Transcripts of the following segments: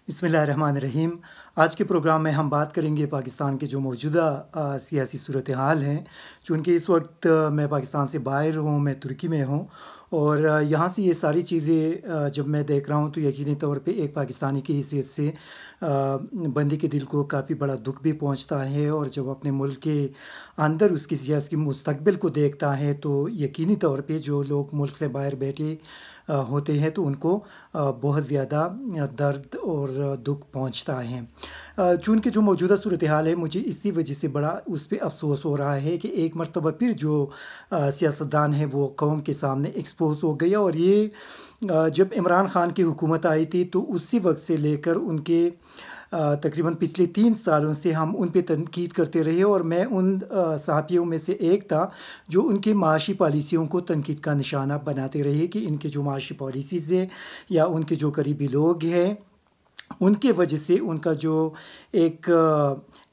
بسم اللہ الرحمن الرحیم۔ آج کے پروگرام میں ہم بات کریں گے پاکستان کے جو موجودہ سیاسی صورتحال ہیں، چونکہ اس وقت میں پاکستان سے باہر ہوں، میں ترکی میں ہوں، اور یہاں سے یہ ساری چیزیں جب میں دیکھ رہا ہوں تو یقینی طور پہ ایک پاکستانی کی حیثیت سے بندے کے دل کو کافی بڑا دکھ بھی پہنچتا ہے، اور جب اپنے ملک کے اندر اس کی سیاسی مستقبل کو دیکھتا ہے تو یقینی طور پہ جو لوگ ملک سے باہر بیٹھے ہوتے ہیں تو ان کو بہت زیادہ درد اور دکھ پہنچتا ہے۔ چونکہ جو موجودہ صورتحال ہے، مجھے اسی وجہ سے بڑا اس پہ افسوس ہو رہا ہے کہ ایک مرتبہ پھر جو سیاستدان ہیں وہ قوم کے سامنے ایکسپوز ہو گیا، اور یہ جب عمران خان کی حکومت آئی تھی تو اسی وقت سے لے کر ان کے تقریباً پچھلے 3 سالوں سے ہم ان پہ تنقید کرتے رہے، اور میں ان صحافیوں میں سے ایک تھا جو ان کی معاشی پالیسیوں کو تنقید کا نشانہ بناتے رہے کہ ان کے جو معاشی پالیسیز ہیں یا ان کے جو قریبی لوگ ہیں ان کے وجہ سے ان کا جو ایک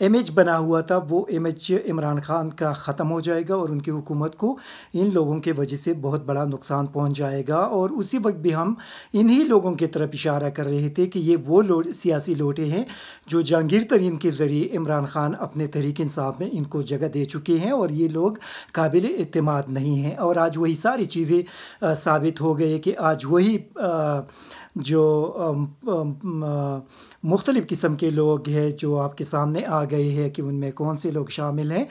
امیج بنا ہوا تھا وہ امیج عمران خان کا ختم ہو جائے گا، اور ان کی حکومت کو ان لوگوں کے وجہ سے بہت بڑا نقصان پہنچ جائے گا۔ اور اسی وقت بھی ہم انہی لوگوں کی طرف اشارہ کر رہے تھے کہ یہ وہ سیاسی لوٹے ہیں جو جہانگیر ترین کے ذریعے عمران خان اپنے تحریک انصاف میں ان کو جگہ دے چکے ہیں، اور یہ لوگ قابل اعتماد نہیں ہیں۔ اور آج وہی ساری چیزیں ثابت ہو گئے کہ آج وہی جو مختلف قسم کے لوگ ہیں جو آپ کے سامنے آ گئے ہیں کہ ان میں کون سے لوگ شامل ہیں،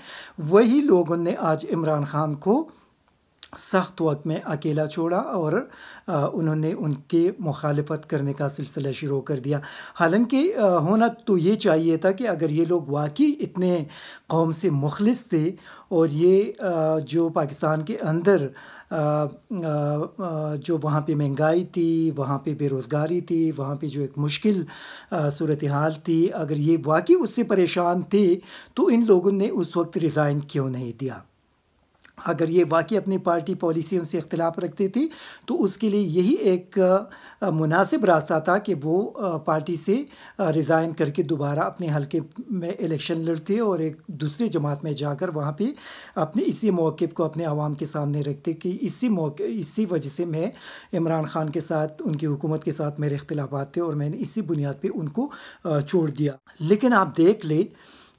وہی لوگوں نے آج عمران خان کو سخت وقت میں اکیلا چھوڑا، اور انہوں نے ان کے مخالفت کرنے کا سلسلہ شروع کر دیا۔ حالانکہ ہونا تو یہ چاہیے تھا کہ اگر یہ لوگ واقعی اتنے قوم سے مخلص تھے، اور یہ جو پاکستان کے اندر جو وہاں پہ مہنگائی تھی، وہاں پہ بے روزگاری تھی، وہاں پہ جو ایک مشکل صورتحال تھی، اگر یہ واقعی اس سے پریشان تھے تو ان لوگوں نے اس وقت ریزائن کیوں نہیں دیا؟ اگر یہ واقعی اپنی پارٹی پالیسیوں سے اختلاف رکھتے تھے تو اس کے لیے یہی ایک مناسب راستہ تھا کہ وہ پارٹی سے ریزائن کر کے دوبارہ اپنے حلقے میں الیکشن لڑتے اور ایک دوسری جماعت میں جا کر وہاں پہ اپنے اسی موقف کو اپنے عوام کے سامنے رکھتے کہ اسی وجہ سے میں عمران خان کے ساتھ، ان کی حکومت کے ساتھ میرے اختلافات تھے، اور میں نے اسی بنیاد پہ ان کو چھوڑ دیا۔ لیکن آپ دیکھ لیں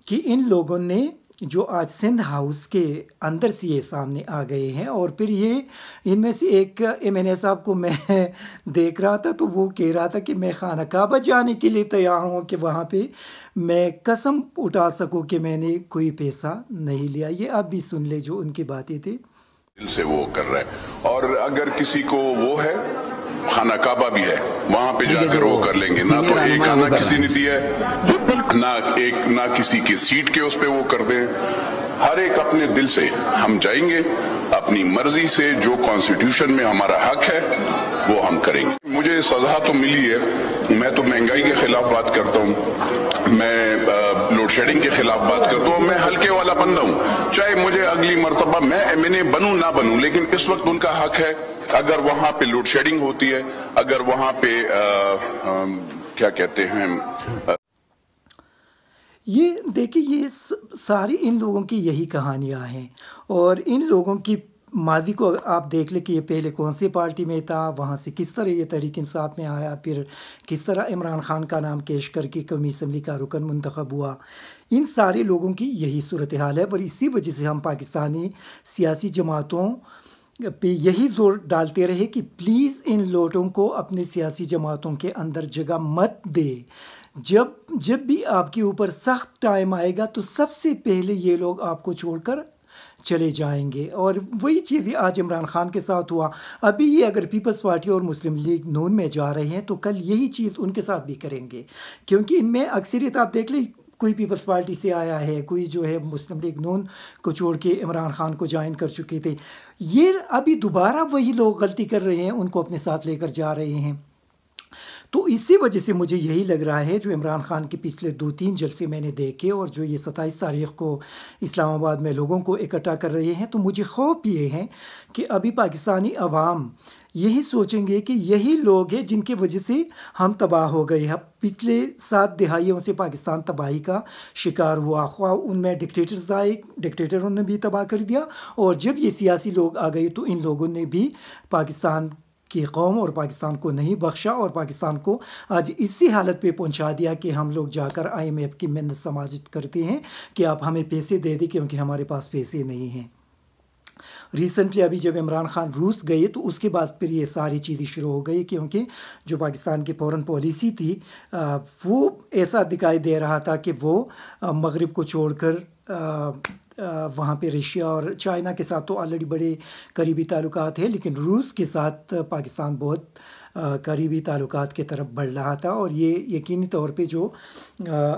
کہ ان لوگوں نے جو آج سندھ ہاؤس کے اندر سے یہ سامنے آ گئے ہیں، اور پھر یہ ان میں سے ایک MNA صاحب کو میں دیکھ رہا تھا تو وہ کہہ رہا تھا کہ میں خانہ کعبہ جانے کے لیے تیار ہوں کہ وہاں پہ میں قسم اٹھا سکوں کہ میں نے کوئی پیسہ نہیں لیا۔ یہ آپ بھی سن لے جو ان کی باتیں تھی۔ دل سے وہ کر رہا ہے، اور اگر کسی کو وہ ہے، خانہ کعبہ بھی ہے، وہاں پہ جا کر وہ کر لیں گے۔ نہ تو ایک آنا کسی نے دیا ہے، نہ کسی کی سیٹ کے اس پہ وہ کر دیں۔ ہر ایک اپنے دل سے ہم جائیں گے، اپنی مرضی سے جو کانسٹیٹیوشن میں ہمارا حق ہے وہ ہم کریں گے۔ مجھے سزا تو ملی ہے، میں تو مہنگائی کے خلاف بات کرتا ہوں، میں لوڈ شیڈنگ کے خلاف بات کرتا ہوں، میں ہلکے والا بندہ ہوں، چاہے مجھے اگلی مرتبہ میں MNA بنوں نہ بنوں، لیکن اس وقت ان کا حق ہے۔ اگر وہاں پہ لوڈ شیڈنگ ہوتی ہے، اگر وہاں پہ کیا کہتے ہیں، یہ دیکھیں، یہ ساری ان لوگوں کی یہی کہانیاں ہیں، اور ان لوگوں کی ماضی کو آپ دیکھ لیں کہ یہ پہلے کون سی پارٹی میں تھا، وہاں سے کس طرح یہ تحریک انصاف میں آیا، پھر کس طرح عمران خان کا نام کیش کر کے قومی اسمبلی کا رکن منتخب ہوا۔ ان سارے لوگوں کی یہی صورتحال ہے، اور اسی وجہ سے ہم پاکستانی سیاسی جماعتوں پہ یہی زور ڈالتے رہے کہ پلیز ان لوٹوں کو اپنے سیاسی جماعتوں کے اندر جگہ مت دے۔ جب بھی آپ کے اوپر سخت ٹائم آئے گا تو سب سے پہلے یہ لوگ آپ کو چھوڑ کر چلے جائیں گے، اور وہی چیز آج عمران خان کے ساتھ ہوا۔ ابھی یہ اگر پیپلز پارٹی اور مسلم لیگ نون میں جا رہے ہیں تو کل یہی چیز ان کے ساتھ بھی کریں گے، کیونکہ ان میں اکثریت آپ دیکھ لیں، کوئی پیپلز پارٹی سے آیا ہے، کوئی جو ہے مسلم لیگ نون کو چھوڑ کے عمران خان کو جوائن کر چکے تھے۔ یہ ابھی دوبارہ وہی لوگ غلطی کر رہے ہیں، ان کو اپنے ساتھ لے کر جا رہے ہیں۔ تو اسی وجہ سے مجھے یہی لگ رہا ہے، جو عمران خان کے پچھلے 2-3 جلسے میں نے دیکھے، اور جو یہ 27 تاریخ کو اسلام آباد میں لوگوں کو اکٹھا کر رہے ہیں، تو مجھے خوف یہ ہے کہ ابھی پاکستانی عوام یہی سوچیں گے کہ یہی لوگ ہیں جن کی وجہ سے ہم تباہ ہو گئے ہیں۔ پچھلے 7 دہائیوں سے پاکستان تباہی کا شکار ہوا، خواہ ان میں ڈکٹیٹرز آئے، ڈکٹیٹروں نے بھی تباہ کر دیا، اور جب یہ سیاسی لوگ آ گئے تو ان لوگوں نے بھی پاکستان کی قوم اور پاکستان کو نہیں بخشا اور پاکستان کو آج اسی حالت پہ پہنچا دیا کہ ہم لوگ جا کر IMF کی منت سماجت کرتے ہیں کہ آپ ہمیں پیسے دے دیں کیونکہ ہمارے پاس پیسے نہیں ہیں۔ ریسنٹلی ابھی جب عمران خان روس گئے تو اس کے بعد پھر یہ ساری چیزیں شروع ہو گئی، کیونکہ جو پاکستان کی فورن پالیسی تھی وہ ایسا دکھائی دے رہا تھا کہ وہ مغرب کو چھوڑ کر وہاں پہ رشیا اور چائنا کے ساتھ تو آلریڈی بڑے قریبی تعلقات ہیں، لیکن روس کے ساتھ پاکستان بہت قریبی تعلقات کی طرف بڑھ رہا تھا، اور یہ یقینی طور پہ جو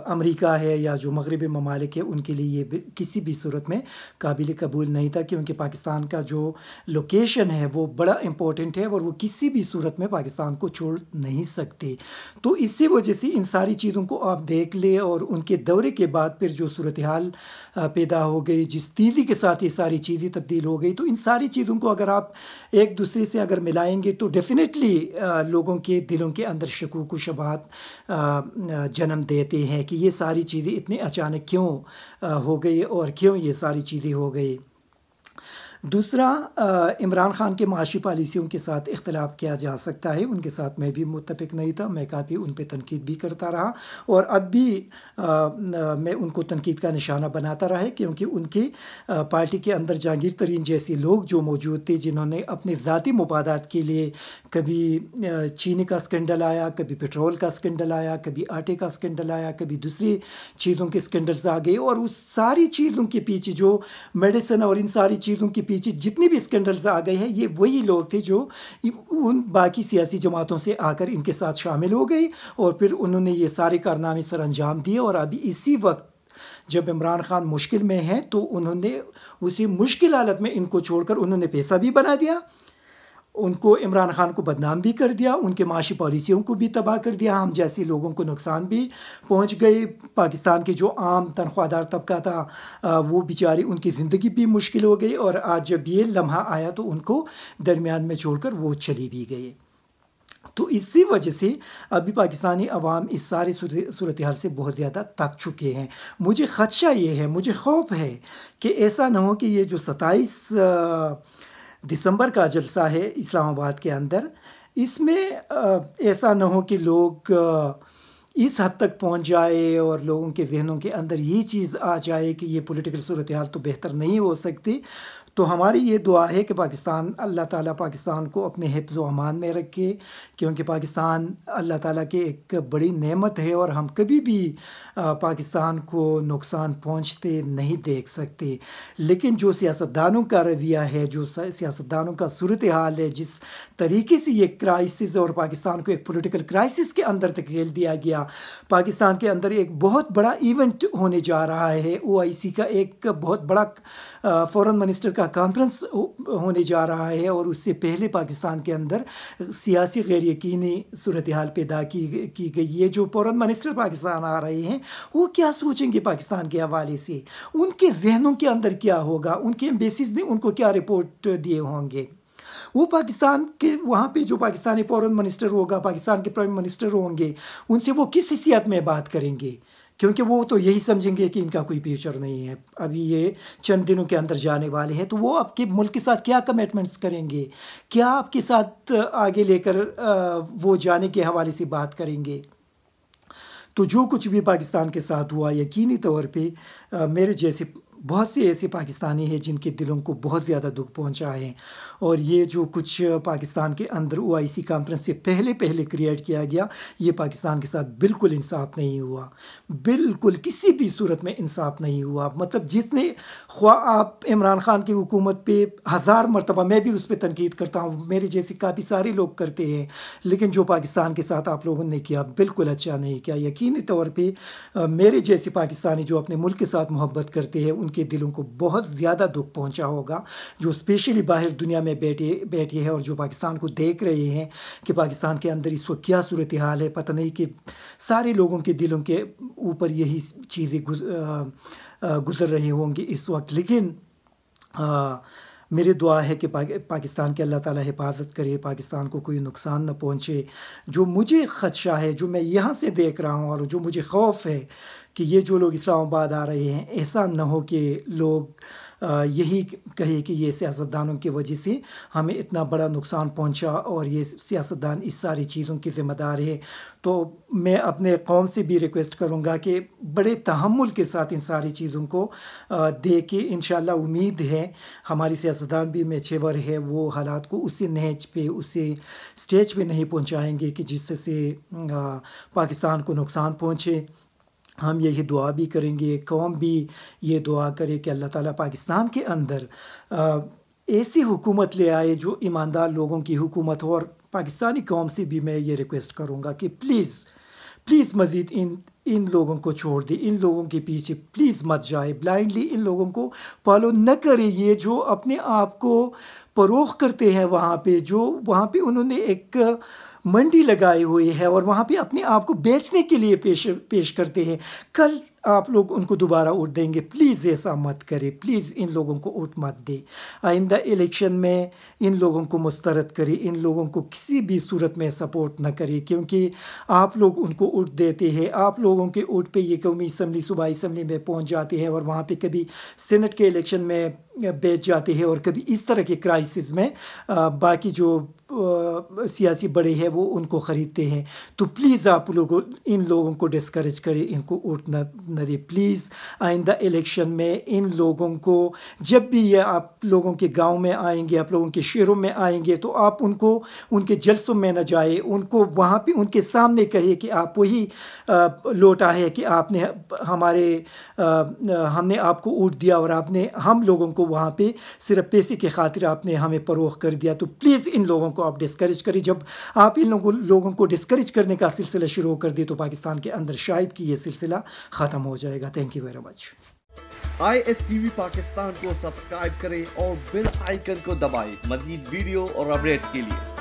امریکہ ہے یا جو مغربی ممالک ہے ان کے لیے یہ کسی بھی صورت میں قابل قبول نہیں تھا، کیونکہ پاکستان کا جو لوکیشن ہے وہ بڑا امپورٹنٹ ہے اور وہ کسی بھی صورت میں پاکستان کو چھوڑ نہیں سکتے۔ تو اسی وجہ سے ان ساری چیزوں کو آپ دیکھ لیں، اور ان کے دورے کے بعد پھر جو صورتحال پیدا ہو گئی، جس تیزی کے ساتھ یہ ساری چیزیں تبدیل ہو گئی، تو ان ساری چیزوں کو اگر آپ ایک دوسرے سے اگر ملائیں گے تو ڈیفینیٹلی لوگوں کے دلوں کے اندر شکوک و شبہات جنم دیتے ہیں کہ یہ ساری چیزیں اتنے اچانک کیوں ہو گئی اور کیوں یہ ساری چیزیں ہو گئی۔ دوسرا، عمران خان کے معاشی پالیسیوں کے ساتھ اختلاف کیا جا سکتا ہے، ان کے ساتھ میں بھی متفق نہیں تھا، میں کافی ان پہ تنقید بھی کرتا رہا اور اب بھی میں ان کو تنقید کا نشانہ بناتا رہا، کیونکہ ان کی پارٹی کے اندر جہانگیر ترین جیسے لوگ جو موجود تھے، جنہوں نے اپنے ذاتی مفادات کے لیے کبھی چینی کا اسکینڈل آیا، کبھی پیٹرول کا اسکینڈل آیا، کبھی آٹے کا اسکینڈل آیا، کبھی دوسری چیزوں کے اسکینڈلز آ گئے، اور اس ساری چیزوں کے پیچھے جو میڈیسن اور ان ساری چیزوں کے پیچھے جتنی بھی اسکینڈلز آ گئے ہیں، یہ وہی لوگ تھے جو ان باقی سیاسی جماعتوں سے آ کر ان کے ساتھ شامل ہو گئی، اور پھر انہوں نے یہ سارے کارنامے سر انجام دیے، اور ابھی اسی وقت جب عمران خان مشکل میں ہیں تو انہوں نے اسی مشکل حالت میں ان کو چھوڑ کر انہوں نے پیسہ بھی بنا دیا، ان کو عمران خان کو بدنام بھی کر دیا، ان کے معاشی پالیسیوں کو بھی تباہ کر دیا، ہم جیسے لوگوں کو نقصان بھی پہنچ گئے، پاکستان کے جو عام تنخواہ دار طبقہ تھا وہ بیچارے ان کی زندگی بھی مشکل ہو گئی، اور آج جب یہ لمحہ آیا تو ان کو درمیان میں چھوڑ کر وہ چلی بھی گئے۔ تو اسی وجہ سے ابھی پاکستانی عوام اس ساری صورتحال سے بہت زیادہ تک چکے ہیں۔ مجھے خدشہ یہ ہے، مجھے خوف ہے کہ ایسا نہ ہو کہ یہ جو 27 دسمبر کا جلسہ ہے اسلام آباد کے اندر، اس میں ایسا نہ ہو کہ لوگ اس حد تک پہنچ جائے اور لوگوں کے ذہنوں کے اندر یہ چیز آ جائے کہ یہ پولیٹیکل صورتحال تو بہتر نہیں ہو سکتی۔ تو ہماری یہ دعا ہے کہ پاکستان، اللہ تعالیٰ پاکستان کو اپنے حفظ و امان میں رکھے، کیونکہ پاکستان اللہ تعالیٰ کی ایک بڑی نعمت ہے، اور ہم کبھی بھی پاکستان کو نقصان پہنچتے نہیں دیکھ سکتے۔ لیکن جو سیاستدانوں کا رویہ ہے، جو سیاستدانوں کا صورتحال ہے، جس طریقے سے یہ کرائسس اور پاکستان کو ایک پولیٹیکل کرائسس کے اندر دھکیل دیا گیا، پاکستان کے اندر ایک بہت بڑا ایونٹ ہونے جا رہا ہے، OIC کا ایک بہت بڑا فورن منسٹر کا کانفرنس ہونے جا رہا ہے، اور اس سے پہلے پاکستان کے اندر سیاسی غیر یقینی صورتحال پیدا کی گئی۔ یہ جو فورن منسٹر پاکستان آ رہے ہیں وہ کیا سوچیں گے پاکستان کے حوالے سے، ان کے ذہنوں کے اندر کیا ہوگا، ان کے ایمبیسیز نے ان کو کیا رپورٹ دیے ہوں گے، وہ پاکستان کے وہاں پہ جو پاکستانی فورن منسٹر ہوگا، پاکستان کے پرائم منسٹر ہوں گے، ان سے وہ کس حیثیت میں بات کریں گے، کیونکہ وہ تو یہی سمجھیں گے کہ ان کا کوئی فیوچر نہیں ہے، ابھی یہ چند دنوں کے اندر جانے والے ہیں، تو وہ آپ کے ملک کے ساتھ کیا کمٹمنٹس کریں گے، کیا آپ کے ساتھ آگے لے کر وہ جانے کے حوالے سے بات کریں گے۔ تو جو کچھ بھی پاکستان کے ساتھ ہوا، یقینی طور پہ میرے جیسے بہت سے ایسے پاکستانی ہیں جن کے دلوں کو بہت زیادہ دکھ پہنچا ہے، اور یہ جو کچھ پاکستان کے اندر OIC کانفرنس سے پہلے کریٹ کیا گیا، یہ پاکستان کے ساتھ بالکل انصاف نہیں ہوا، بالکل کسی بھی صورت میں انصاف نہیں ہوا۔ مطلب جس نے خواہ آپ عمران خان کی حکومت پہ 1000 مرتبہ، میں بھی اس پہ تنقید کرتا ہوں، میرے جیسے کافی سارے لوگ کرتے ہیں، لیکن جو پاکستان کے ساتھ آپ لوگوں نے کیا بالکل اچھا نہیں کیا۔ یقینی طور پہ میرے جیسے پاکستانی جو اپنے ملک کے ساتھ محبت کرتے ہیں، ان کے دلوں کو بہت زیادہ دکھ پہنچا ہوگا، جو اسپیشلی باہر دنیا میں بیٹھے ہیں اور جو پاکستان کو دیکھ رہے ہیں کہ پاکستان کے اندر اس وقت کیا صورتحال ہے، پتہ نہیں کہ سارے لوگوں کے دلوں کے اوپر یہی چیزیں گزر رہی ہوں گی اس وقت۔ لیکن میری دعا ہے کہ پاکستان کے اللہ تعالیٰ حفاظت کرے، پاکستان کو کوئی نقصان نہ پہنچے۔ جو مجھے خدشہ ہے، جو میں یہاں سے دیکھ رہا ہوں، اور جو مجھے خوف ہے کہ یہ جو لوگ اسلام آباد آ رہے ہیں، ایسا نہ ہو کہ لوگ یہی کہے کہ یہ سیاستدانوں کی وجہ سے ہمیں اتنا بڑا نقصان پہنچا اور یہ سیاستدان اس ساری چیزوں کی ذمہ دار ہے. تو میں اپنے قوم سے بھی ریکویسٹ کروں گا کہ بڑے تحمل کے ساتھ ان ساری چیزوں کو دیکھیں. انشاءاللہ امید ہے ہماری سیاستدان بھی میچور ہے, وہ حالات کو اسی نہج پہ اسے سٹیج پہ نہیں پہنچائیں گے کہ جس سے پاکستان کو نقصان پہنچے. ہم یہی دعا بھی کریں گے, قوم بھی یہ دعا کرے کہ اللہ تعالیٰ پاکستان کے اندر ایسی حکومت لے آئے جو ایماندار لوگوں کی حکومت ہو. اور پاکستانی قوم سے بھی میں یہ ریکویسٹ کروں گا کہ پلیز مزید ان لوگوں کو چھوڑ دے, ان لوگوں کے پیچھے پلیز مت جائے, بلائنڈلی ان لوگوں کو فالو نہ کرے. یہ جو اپنے آپ کو فروخت کرتے ہیں وہاں پہ انہوں نے ایک منڈی لگائی ہوئی ہے اور وہاں پہ اپنے آپ کو بیچنے کے لیے پیش کرتے ہیں. کل آپ لوگ ان کو دوبارہ ووٹ دیں گے, پلیز ایسا مت کرے, پلیز ان لوگوں کو ووٹ مت دے. آئندہ الیکشن میں ان لوگوں کو مسترد کرے, ان لوگوں کو کسی بھی صورت میں سپورٹ نہ کرے, کیونکہ آپ لوگ ان کو ووٹ دیتے ہیں. آپ لوگوں کے ووٹ پہ یہ قومی اسمبلی صوبائی اسمبلی میں پہنچ جاتے ہیں اور وہاں پہ کبھی سینٹ کے الیکشن میں بیچ جاتے ہیں اور کبھی اس طرح کے کرائسس میں باقی جو سیاسی بڑے ہیں وہ ان کو خریدتے ہیں. تو پلیز آپ لوگ ان لوگوں کو ڈسکریج کریں, ان کو ووٹ نہ دے پلیز. آئندہ الیکشن میں ان لوگوں کو جب بھی یہ آپ لوگوں کے گاؤں میں آئیں گے, آپ لوگوں کے شہروں میں آئیں گے, تو آپ ان کو ان کے جلسوں میں نہ جائے, ان کو وہاں پہ ان کے سامنے کہے کہ آپ وہی لوٹا ہے کہ آپ نے ہم نے آپ کو ووٹ دیا اور آپ نے ہم لوگوں کو وہاں پہ صرف پیسے کی خاطر آپ نے ہمیں فروخت کر دیا. تو پلیز ان لوگوں کو آپ ڈسکریج کریں. جب آپ ان لوگوں کو ڈسکریج کرنے کا سلسلہ شروع کر دیں تو پاکستان کے اندر شاید کہ یہ سلسلہ ختم ہو جائے گا. Thank you very much. ISTV Pakistan کو سبسکرائب کریں اور بیل آئیکن کو دبائیں مزید ویڈیو اور اپڈیٹس کے لیے.